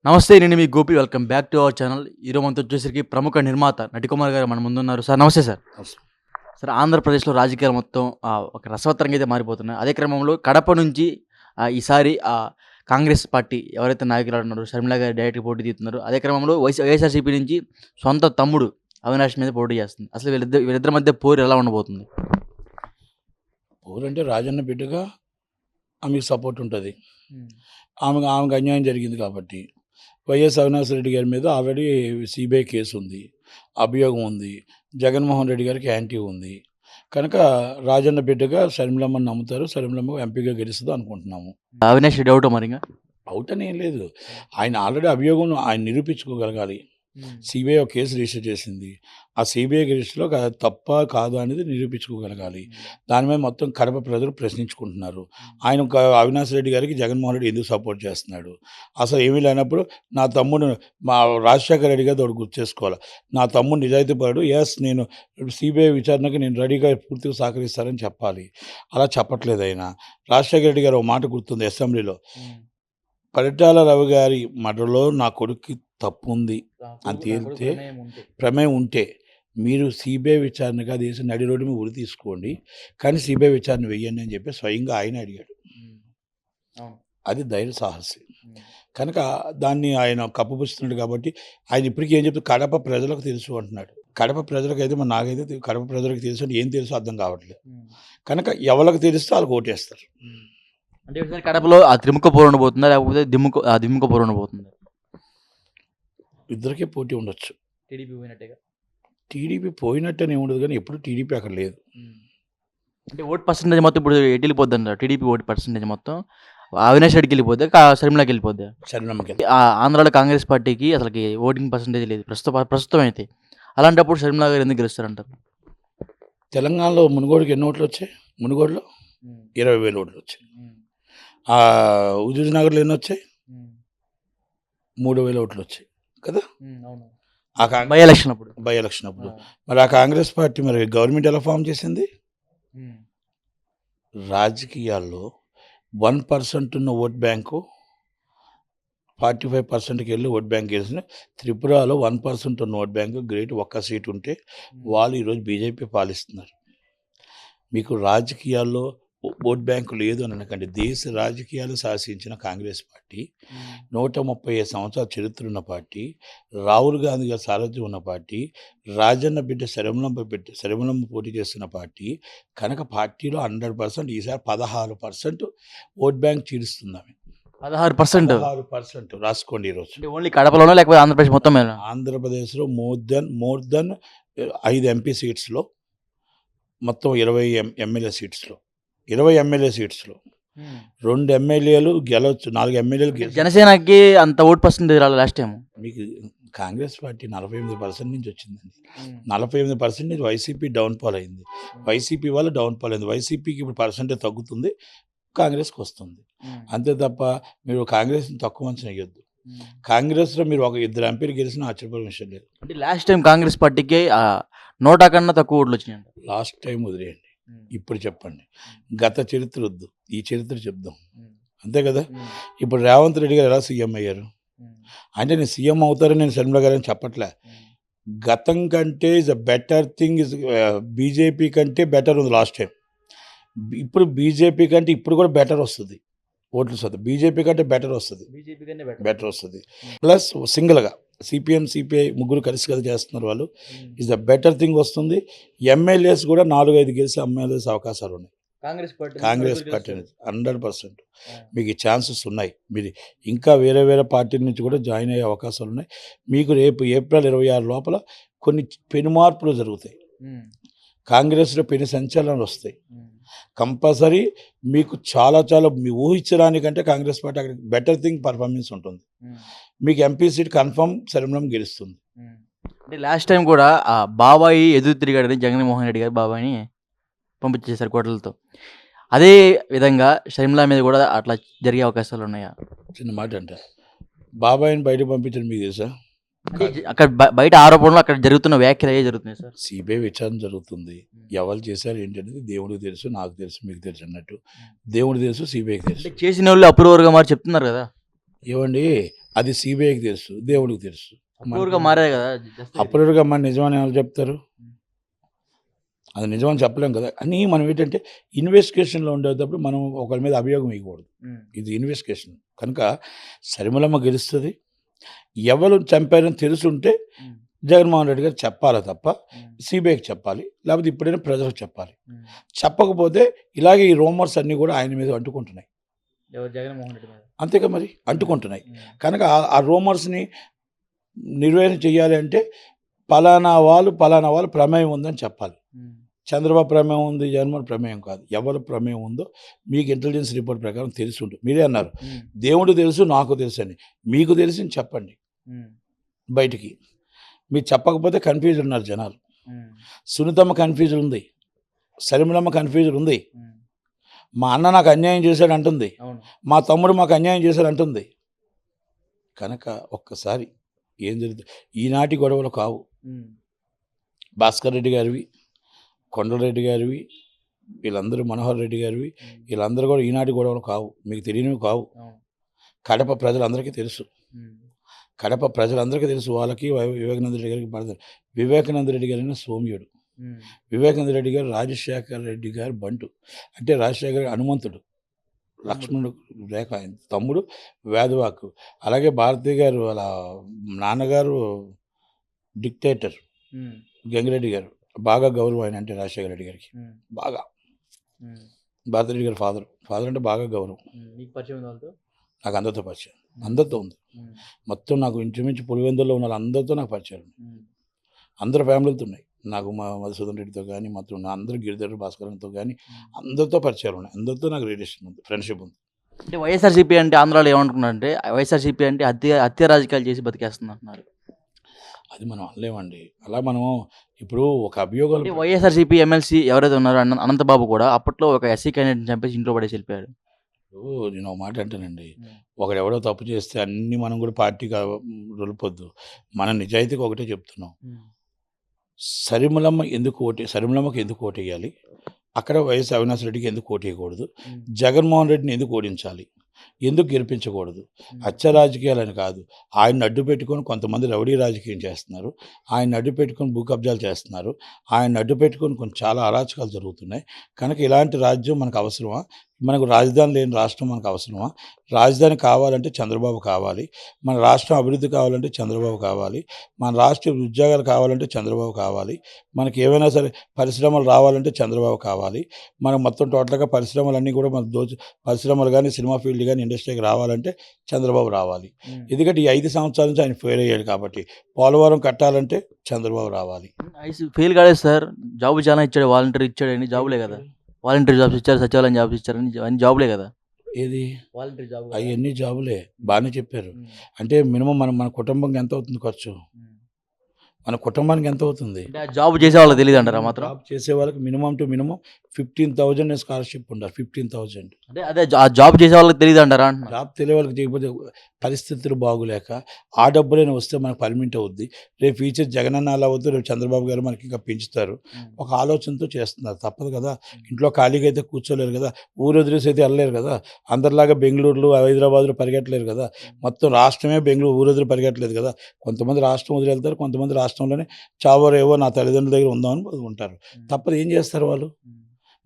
నమస్తే. నేను మీ Gopi. Welcome back to our channel. ఈరోజు మనతో వచ్చేసరికి ప్రముఖ నిర్మాత నటికుమార్ గారు మన ముందున్నారు. సార్ నమస్తే సార్. అవసరం. సార్ ఆంధ్రప్రదేశ్‌లో రాజకీయాలు మొత్తం ఒక రసవత్తరంగా అయితే మారిపోతున్నాయి. అదే క్రమంలో కడప నుంచి ఈసారి కాంగ్రెస్ పార్టీ ఎవరైతే నాయకురాలు ఉన్నారో షర్మిల గారు డైరెక్ట్‌గా పోటీ తీస్తున్నారు. అదే క్రమంలో వైఎస్ఆర్‌సీపీ నుంచి సొంత తమ్ముడు అవినాష్ మీద పోటీ చేస్తుంది. అసలు వీళ్ళిద్దరి మధ్య పోరు ఎలా ఉండబోతుంది? ఊరంటే రాజన్న బిడ్డగా ఆమెకు సపోర్ట్ ఉంటుంది. ఆమెకు అన్యాయం జరిగింది కాబట్టి వైఎస్ అవినాష్ రెడ్డి గారి మీద ఆల్రెడీ సిబిఐ కేసు ఉంది, అభియోగం ఉంది, జగన్మోహన్ రెడ్డి గారికి యాంటీ ఉంది. కనుక రాజన్న బిడ్డగా షర్మిలమ్మని నమ్ముతారు. షర్మిలమ్మ ఎంపీగా గెలుస్తుంది అనుకుంటున్నాము. అవినాష్ డౌట్ మరి ఇంకా అవుట్ అని ఏం లేదు. ఆయన ఆల్రెడీ అభియోగం ఆయన నిరూపించుకోగలగాలి. సిబిఐ ఒక కేసు రిజిస్టర్ చేసింది. ఆ సిబిఐ కేసులో తప్ప కాదా అనేది నిరూపించుకోగలగాలి. దాని మీద మొత్తం కడప ప్రజలు ప్రశ్నించుకుంటున్నారు. ఆయన అవినాష్ రెడ్డి గారికి జగన్మోహన్ రెడ్డి ఎందుకు సపోర్ట్ చేస్తున్నాడు? అసలు ఏమీ లేనప్పుడు నా తమ్ముడు మా రాజశేఖర రెడ్డి గారు ఒకటి గుర్తు చేసుకోవాలి. నా తమ్ముడు నిజాయితీపరుడు, నేను సిబిఐ విచారణకు నేను రెడీగా పూర్తిగా సహకరిస్తానని చెప్పాలి. అలా చెప్పట్లేదు ఆయన. రాజశేఖర రెడ్డి గారు ఒక మాట గుర్తుంది అసెంబ్లీలో, పరిటాల రవి గారి మర్డర్లో నా కొడుక్కి తప్పు ఉంది అని తేలితే, ప్రమేయం ఉంటే మీరు సిబిఐ విచారణగా దేశం నడి రోడ్డు మీద ఉరి తీసుకోండి, కానీ సిబిఐ విచారణ వెయ్యండి అని చెప్పి స్వయంగా ఆయన అడిగాడు. అది ధైర్య సాహసి. కనుక దాన్ని ఆయన కప్పుపుస్తున్నాడు. కాబట్టి ఆయన ఇప్పటికీ ఏం చెప్తే కడప ప్రజలకు తెలుసు అంటున్నాడు. కడప ప్రజలకు అయితే మరి నాకైతే కడప ప్రజలకు తెలుసు అంటే ఏం తెలుసు అర్థం కావట్లేదు. కనుక ఎవరికి తెలిస్తే వాళ్ళకి ఓటేస్తారు. అంటే ఈసారి కడపలో త్రిముఖ పోరు ఉండబోతుందా, లేకపోతే దిమ్ముక పోరు ఉండబోతుందా? ఇద్దరికే పోటీ ఉండొచ్చు. టీడీపీ పోయినట్టేగా. టీడీపీ పోయినట్టనే ఉండదు, కానీ ఎప్పుడు టీడీపీ అక్కడ లేదు. అంటే ఓట్ పర్సెంటేజ్ మొత్తం ఇప్పుడు ఎటు వెళ్ళిపోద్ది అంటారు? టీడీపీ ఓట్ పర్సెంటేజ్ మొత్తం అవినాష్ రెడ్డికి వెళ్ళిపోద్ది, షర్మిలకి వెళ్ళిపోద్ది. శరణమ్మకి ఆంధ్రాలో కాంగ్రెస్ పార్టీకి అసలుకి ఓటింగ్ పర్సెంటేజ్ లేదు ప్రస్తుతం అయితే. అలాంటప్పుడు షర్మిల గారు ఎందుకు గెలుస్తారంటారు? తెలంగాణలో మునుగోడుకి ఎన్ని ఓట్లు వచ్చాయి? మునుగోడులో 20,000 ఓట్లు వచ్చాయి. హుజూర్ నగర్లో ఎన్ని వచ్చాయి? 3,000 ఓట్లు వచ్చాయి కదా. బై ఎలక్షన్ అప్పుడు మరి ఆ కాంగ్రెస్ పార్టీ మరి గవర్నమెంట్ ఎలా ఫామ్ చేసింది? రాజకీయాల్లో 1% ఉన్న ఓట్ బ్యాంకు 45%కి వెళ్ళి ఓట్ బ్యాంక్ గెలిచిన త్రిపురలో 1% ఉన్న ఓట్ బ్యాంకు గ్రేట్, ఒక్క సీటు ఉంటే వాళ్ళు ఈరోజు బీజేపీ పాలిస్తున్నారు. మీకు రాజకీయాల్లో ఓట్ బ్యాంకు లేదు అని అనకండి. దేశ రాజకీయాలు శాసించిన కాంగ్రెస్ పార్టీ, 135 సంవత్సరాల చరిత్ర ఉన్న పార్టీ, రాహుల్ గాంధీ గారి సారథ్యం ఉన్న పార్టీ, రాజన్న బిడ్డ శరమలంబ పోటీ చేస్తున్న పార్టీ. కనుక పార్టీలో 100% ఈసారి 16% ఓట్ బ్యాంక్ చీలుస్తున్నామే. 16% రాసుకోండి ఈరోజు. ఓన్లీ కడపలోనే లేకపోతే ఆంధ్రప్రదేశ్ మొత్తం? ఆంధ్రప్రదేశ్లో మోర్ దెన్ 5 ఎంపీ సీట్స్లో, మొత్తం 20 ఎమ్మెల్యే సీట్స్లో, 20 ఎమ్మెల్యే సీట్స్లో 2 ఎమ్మెల్యేలు గెలవచ్చు, 4 ఎమ్మెల్యేలు గెలవచ్చు. జనసేనకి అంత ఓట్ పర్సెంటేజ్ రాలేదు లాస్ట్ టైం. మీకు కాంగ్రెస్ పార్టీ 48% నుంచి వచ్చిందండి. 48% నుంచి వైసీపీ డౌన్ఫాల్ అయింది. వైసీపీ వల్ల డౌన్ఫాల్ అయింది. వైసీపీకి ఇప్పుడు పర్సెంటేజ్ తగ్గుతుంది, కాంగ్రెస్కి వస్తుంది. అంతే తప్ప మీరు కాంగ్రెస్ని తక్కువ అంచనా వేయొద్దు. కాంగ్రెస్లో మీరు 2 ఎంపీలు గెలిచినా ఆశ్చర్యపోయే విషయం లేదు. అంటే లాస్ట్ టైం కాంగ్రెస్ పార్టీకి 100 కన్నా తక్కువ ఓట్లు వచ్చినాయి. లాస్ట్ టైం వదిలేయండి, ఇప్పుడు చెప్పండి. గత చరిత్ర వద్దు, ఈ చరిత్ర చెప్దాం, అంతే కదా. ఇప్పుడు రేవంత్ రెడ్డి గారు ఎలా సీఎం అయ్యారు అంటే, నేను సీఎం అవుతారని నేను షర్మిల గారు అని చెప్పట్లే. గతం కంటే is a better thing, is BJP కంటే బెటర్ ఉంది లాస్ట్ టైం. ఇప్పుడు బీజేపీ కంటే ఇప్పుడు కూడా బెటర్ వస్తుంది ఓట్లు వస్తుంది. బీజేపీ కంటే బెటర్ వస్తుంది. ప్లస్ సింగిల్గా సిపిఎం సిపిఐ ముగ్గురు కలిసి కదా చేస్తున్నారు వాళ్ళు. ఇస్ ద బెటర్ థింగ్ వస్తుంది. ఎమ్మెల్యేస్ కూడా 4-5 గెలిచి ఎమ్మెల్యేస్ అవకాశాలు ఉన్నాయి. కాంగ్రెస్ పార్టీ అనేది 100% మీకు ఈ ఛాన్సెస్ ఉన్నాయి. మీరు ఇంకా వేరే పార్టీల నుంచి కూడా జాయిన్ అయ్యే అవకాశాలు ఉన్నాయి. మీకు రేపు ఏప్రిల్ 26 లోపల కొన్ని పెను మార్పులు జరుగుతాయి. కాంగ్రెస్లో పెను సంచలనాలు వస్తాయి. కంపల్సరీ మీకు చాలా మీ ఊహించడానికంటే కాంగ్రెస్ పార్టీ అక్కడ బెటర్ థింగ్ పర్ఫార్మెన్స్ ఉంటుంది. మీకు ఎంపీ సీట్ కన్ఫర్మ్ శర్మిలం గెలుస్తుంది. అంటే లాస్ట్ టైం కూడా బాబాయి ఎదురు తిరిగాడని జగన్మోహన్ రెడ్డి గారు బాబాయిని పంపించేశారు కోటలతో. అదే విధంగా షర్మిల మీద కూడా అట్లా జరిగే అవకాశాలు ఉన్నాయా? చిన్న మాట అంటే బాబాయిని బయటకు పంపించడం మీకు తెలుసా? అక్కడ బయట ఆరోపణలు, అక్కడ జరుగుతున్న వ్యాఖ్యలు ఏ జరుగుతున్నాయి సార్? సిబిఐ విచారణ జరుగుతుంది. ఎవరు చేశారు ఏంటనేది దేవుడికి తెలుసు, నాకు తెలుసు, మీకు తెలుసు అన్నట్టు. దేవుడికి తెలుసు, సిబిఐకి తెలుసు. చేసిన వాళ్ళు అప్రూవర్గా మరి చెప్తున్నారు కదా. ఏమండి, అది సిబిఐకి తెలుసు, దేవుడికి తెలుసు. అప్రూవర్గా మారాయి కదా అప్రూవర్గా మన నిజమని ఎవరు చెప్తారు? అది నిజమని చెప్పలేం కదా. అని మనం ఏంటంటే ఇన్వెస్టిగేషన్లో ఉండేటప్పుడు మనం ఒకరి మీద అభియోగం వేయకూడదు. ఇది ఇన్వెస్టిగేషన్ కనుక సరిమలమ్మ గెలుస్తుంది. ఎవరు చంపారని తెలుసుంటే జగన్మోహన్ రెడ్డి గారు చెప్పాలి తప్ప సిబిఐకి చెప్పాలి, లేకపోతే ఇప్పుడైనా ప్రజలకు చెప్పాలి. చెప్పకపోతే ఇలాగే ఈ రూమర్స్ అన్నీ కూడా ఆయన మీద అంటుకుంటున్నాయి. జగన్మోహన్ రెడ్డి మీద అంతేగా మరి అంటుకుంటున్నాయి. కనుక ఆ రూమర్స్ని నిర్వహణ చేయాలి అంటే పలానా వాళ్ళు ప్రమేయం ఉందని చెప్పాలి. చంద్రబాబు ప్రమేయం ఉంది, జగన్మోహన్ ప్రమేయం కాదు. ఎవరు ప్రమేయం ఉందో మీకు ఇంటెలిజెన్స్ రిపోర్ట్ ప్రకారం తెలిసి ఉంటుంది. మీరే అన్నారు దేవుడు తెలుసు నాకు తెలుసు అని. మీకు తెలిసి చెప్పండి బయటికి. మీరు చెప్పకపోతే కన్ఫ్యూజన్ ఉన్నారు జనాలు. సునీతమ్మ కన్ఫ్యూజన్ ఉంది, సరిమలమ్మ కన్ఫ్యూజన్ ఉంది. మా అన్న నాకు అన్యాయం చేశాడు అంటుంది, మా తమ్ముడు మాకు అన్యాయం చేశాడు అంటుంది. కనుక ఒక్కసారి ఏం జరుగుతుంది, ఈనాటి గొడవలు కావు. భాస్కర్ రెడ్డి గారివి, కొండలరెడ్డి గారివి, వీళ్ళందరూ మనోహర్ రెడ్డి గారివి, వీళ్ళందరూ కూడా ఈనాటి గొడవలు కావు, మీకు తెలియనివి కావు. కడప ప్రజలందరికీ తెలుసు. కడప ప్రజలందరికీ తెలుసు. వాళ్ళకి వివేకానంద రెడ్డి గారికి పడతారు. వివేకానంద రెడ్డి గారైన సోమ్యుడు, వివేకానంద రెడ్డి గారు రాజశేఖర రెడ్డి గారు బంటు, అంటే రాజశేఖర హనుమంతుడు, లక్ష్మణుడు రేఖ తమ్ముడు వేదవాకు. అలాగే భారతి గారు వాళ్ళ నాన్నగారు డిక్టేటర్ గంగిరెడ్డి గారు. బాగా గౌరవం ఆయన అంటే రాజశేఖర రెడ్డి గారికి బాగా. భారతి రెడ్డి గారు ఫాదర్ అంటే బాగా గౌరవం. నాకు అందరితో పరిచయం, అందరితో ఉంది. మొత్తం నాకు ఇంచుమించు పులివెందుల్లో ఉన్న అందరితో నాకు పరిచయం. అందరు ఫ్యామిలీలతో ఉన్నాయి నాకు. మా మధుసూదన్ రెడ్డితో కానీ మొత్తం అందరూ గిరిధర్ భాస్కర్తో కానీ అందరితో పరిచయాలు ఉన్నాయి. అందరితో నాకు రిలేషన్ ఉంది, ఫ్రెండ్షిప్ ఉంది. అంటే వైఎస్ఆర్సీపీ అంటే ఆంధ్రాలో ఏమనుకున్నారంటే వైఎస్ఆర్సీపీ అంటే హత్య రాజకీయాలు చేసి బతికేస్తుంది అంటున్నారు. అది మనం అనలేమండి. అలా మనం ఇప్పుడు ఒక అభియోగాలు వైఎస్ఆర్సీపీ ఎమ్మెల్సీ ఎవరైతే ఉన్నారో అనంతబాబు కూడా అప్పట్లో ఒక ఎస్సీ క్యాండిడేట్ చంపేసి ఇంట్లో పడేసి వెళ్ళిపోయాడు. నేను ఒక మాట అంటానండి, ఒకడెవడో తప్పు చేస్తే అన్ని మనం కూడా పార్టీగా రొలిపొద్దు. మన నిజాయితీకి ఒకటే చెప్తున్నాం. సరిమలమ్మకి ఎందుకు ఓటు వేయాలి, అక్కడ వైఎస్ అవినాష్ రెడ్డికి ఎందుకు ఓటు వేయకూడదు, జగన్మోహన్ రెడ్డిని ఎందుకు ఓడించాలి, ఎందుకు గెలిపించకూడదు? హత్య రాజకీయాలని కాదు. ఆయన అడ్డు పెట్టుకొని కొంతమంది రౌడీ రాజకీయం చేస్తున్నారు, ఆయన అడ్డు పెట్టుకొని భూ కబ్జాలు చేస్తున్నారు, ఆయన అడ్డు పెట్టుకొని కొన్ని చాలా అరాచకాలు జరుగుతున్నాయి. కనుక ఇలాంటి రాజ్యం మనకు అవసరమా? మనకు రాజధాని లేని రాష్ట్రం మనకు అవసరమా? రాజధాని కావాలంటే చంద్రబాబు కావాలి, మన రాష్ట్రం అభివృద్ధి కావాలంటే చంద్రబాబు కావాలి, మన రాష్ట్ర ఉద్యోగాలు కావాలంటే చంద్రబాబు కావాలి, మనకి ఏవైనా సరే పరిశ్రమలు రావాలంటే చంద్రబాబు కావాలి, మనం మొత్తం టోటల్గా పరిశ్రమలన్నీ కూడా మన పరిశ్రమలు కానీ సినిమా ఫీల్డ్ కానీ ఇండస్ట్రీకి రావాలంటే చంద్రబాబు రావాలి. ఎందుకంటే ఈ 5 సంవత్సరాల నుంచి ఆయన ఫెయిల్ అయ్యాడు కాబట్టి పోలవరం కట్టాలంటే చంద్రబాబు రావాలి. ఫెయిల్ కాలేదు సార్, జాబ్ చాలా ఇచ్చాడు, వాలంటీర్ ఇచ్చాడు, అన్ని జాబులే కదా. వాలంటీర్ జాబ్స్ ఇచ్చారు, సచివాలయం జాబ్స్ ఇచ్చారు, అన్ని జాబులే కదా. ఏది వాలంటీర్ జాబ్ అవన్నీ జాబులే. బాగానే చెప్పారు. అంటే మినిమం మన కుటుంబంకి ఎంత అవుతుంది ఖర్చు, మన కుటుంబానికి ఎంత అవుతుంది? జాబ్ చేసే వాళ్ళకి తెలియదు అంటారా? మాత్రం జాబ్ చేసే వాళ్ళకి మినిమం టు మినిమం 15,000 స్కాలర్షిప్ ఉండాలి. 15,000 అంటే అదే జాబ్ చేసే వాళ్ళకి తెలియదు అంటారా? జాబ్ తెలియ వాళ్ళకి చేయకపోతే పరిస్థితులు బాగులేక ఆ డబ్బులైనా వస్తే మనకు పర్మిట్ అవుద్ది. రేపు ఫ్యూచర్ జగనన్న అలా అవుతుంది, రేపు చంద్రబాబు గారు మనకి ఇంకా పెంచుతారు ఒక ఆలోచనతో చేస్తున్నారు. తప్పదు కదా, ఇంట్లో ఖాళీగా అయితే కూర్చోలేరు కదా, ఊరు వదిలేసి అయితే వెళ్ళలేరు కదా. అందరిలాగా బెంగళూరులో హైదరాబాద్లో పరిగెట్టలేరు కదా. మొత్తం రాష్ట్రమే బెంగళూరు, ఊరు వదిలి పరిగెట్టలేదు కదా. కొంతమంది రాష్ట్రం వదిలి వెళ్తారు, కొంతమంది రాష్ట్రంలోనే చావరేవో నా తల్లిదండ్రుల దగ్గర ఉందామని ఉంటారు. తప్పదు, ఏం చేస్తారు వాళ్ళు?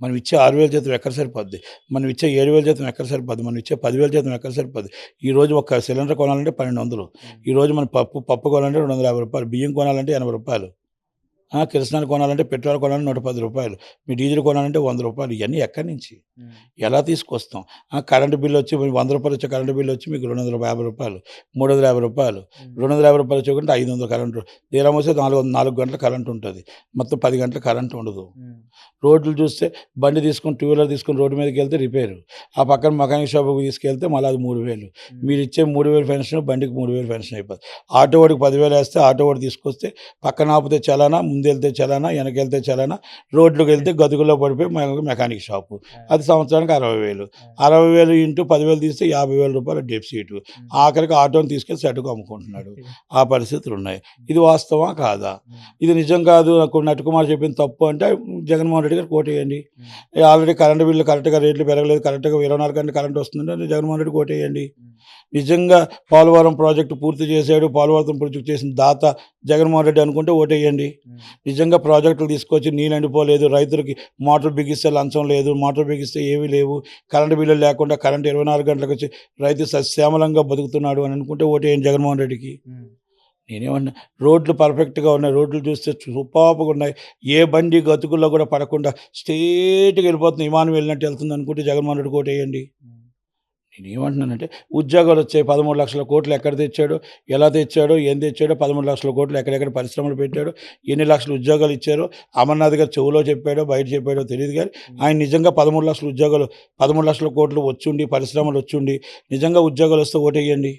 మనం ఇచ్చే 6,000 జీతం ఎక్కడ సరిపోద్ది, మనం ఇచ్చే 7,000 జీతం ఎక్కడ సరిపోద్ది, మనం ఇచ్చే 10,000 జీతం ఎక్కడ సరిపోద్ది? ఈరోజు ఒక సిలిండర్ కొనాలంటే 1,200, ఈరోజు మన పప్పు కొనాలంటే 250 రూపాయలు, బియ్యం కొనాలంటే 80 రూపాయలు, కిరసనాలు కొనాలంటే పెట్రోల్ కొనాలంటే 110 రూపాయలు, మీ డీజిల్ కొనాలంటే 100 రూపాయలు. ఇవన్నీ ఎక్కడి నుంచి ఎలా తీసుకొస్తాం? కరెంటు బిల్లు వచ్చి 100 రూపాయలు వచ్చే కరెంటు బిల్లు వచ్చి మీకు 250 రూపాయలు, 350 రూపాయలు, 250 రూపాయలు వచ్చేకుంటే 500 కరెంటు. తీరా వస్తే 4 గంటల కరెంటు ఉంటుంది, మొత్తం 10 గంటల కరెంటు ఉండదు. రోడ్లు చూస్తే బండి తీసుకొని 2 వీలర్ తీసుకొని రోడ్డు మీదకి వెళ్తే రిపేరు, ఆ పక్కన మెకానిక్ షాప్కి తీసుకెళ్తే మళ్ళీ అది 3,000. మీరు ఇచ్చే 3,000 పెన్షన్, బండికి 3,000 పెన్షన్ అయిపోతుంది. ఆటో వాడికి 10,000 వేస్తే ఆటో వాడు తీసుకొస్తే పక్కన ఆపితే చలానా, ముందెళ్తే చలానా, వెనకెళ్తే చలానా, రోడ్లోకి వెళ్తే గదుగులో పడిపోయి మెకానిక్ షాపు, అది సంవత్సరానికి 60,000. 60,000 ఇంటూ 10,000 తీస్తే 50,000 రూపాయలు డెప్సిట్. ఆఖరికి ఆటోని తీసుకెళ్ళి సెట్కు అమ్ముకుంటున్నాడు. ఆ పరిస్థితులు ఉన్నాయి. ఇది వాస్తవా కాదా? ఇది నిజం కాదు, నట్టుకుమార్ చెప్పింది తప్పు అంటే జగన్మోహన్ రెడ్డి గారు కోటేయండి. ఆల్రెడీ కరెంటు బిల్లు కరెక్ట్గా రేట్లు పెరగలేదు, కరెక్ట్గా 24 గంటలు కరెంట్ వస్తుందంటే జగన్మోహన్ రెడ్డి కోటేయండి. నిజంగా పోలవరం ప్రాజెక్టు పూర్తి చేశాడు, పోలవరం ప్రాజెక్టు చేసిన దాత జగన్మోహన్ రెడ్డి అనుకుంటే ఓటేయండి. నిజంగా ప్రాజెక్టులు తీసుకొచ్చి నీళ్ళు ఎండిపోలేదు, రైతులకి మోటార్ బిగిస్తే లంచం లేదు, మోటార్ బిగిస్తే ఏమీ లేవు, కరెంటు బిల్లులు లేకుండా కరెంటు 24 గంటలకు వచ్చి రైతు సస్యామలంగా బతుకుతున్నాడు అని అనుకుంటే ఓటేయండి జగన్మోహన్ రెడ్డికి. నేనేమన్నా రోడ్లు పర్ఫెక్ట్గా ఉన్నాయి, రోడ్లు చూస్తే సూపర్గా ఉన్నాయి, ఏ బండి గతుకుల్లో కూడా పడకుండా స్ట్రేట్గా వెళ్ళిపోతుంది, విమానం వెళ్ళినట్టు వెళ్తుంది అనుకుంటే జగన్మోహన్ రెడ్డికి ఓటేయండి. నేనేమంటున్నానంటే ఉద్యోగాలు వచ్చాయి, 13 లక్షల కోట్లు ఎక్కడ తెచ్చాడు, ఎలా తెచ్చాడో, ఏం తెచ్చాడో, 13 లక్షల కోట్లు ఎక్కడెక్కడ పరిశ్రమలు పెట్టాడు, ఎన్ని లక్షల ఉద్యోగాలు ఇచ్చారో అమర్నాథ్ గారు చెవులో చెప్పాడో బయట చెప్పాడో తెలియదు, కానీ ఆయన నిజంగా 13 లక్షల ఉద్యోగాలు 13 లక్షల కోట్లు వచ్చుండి పరిశ్రమలు వచ్చుండి నిజంగా ఉద్యోగాలు వస్తే ఓటేయండి.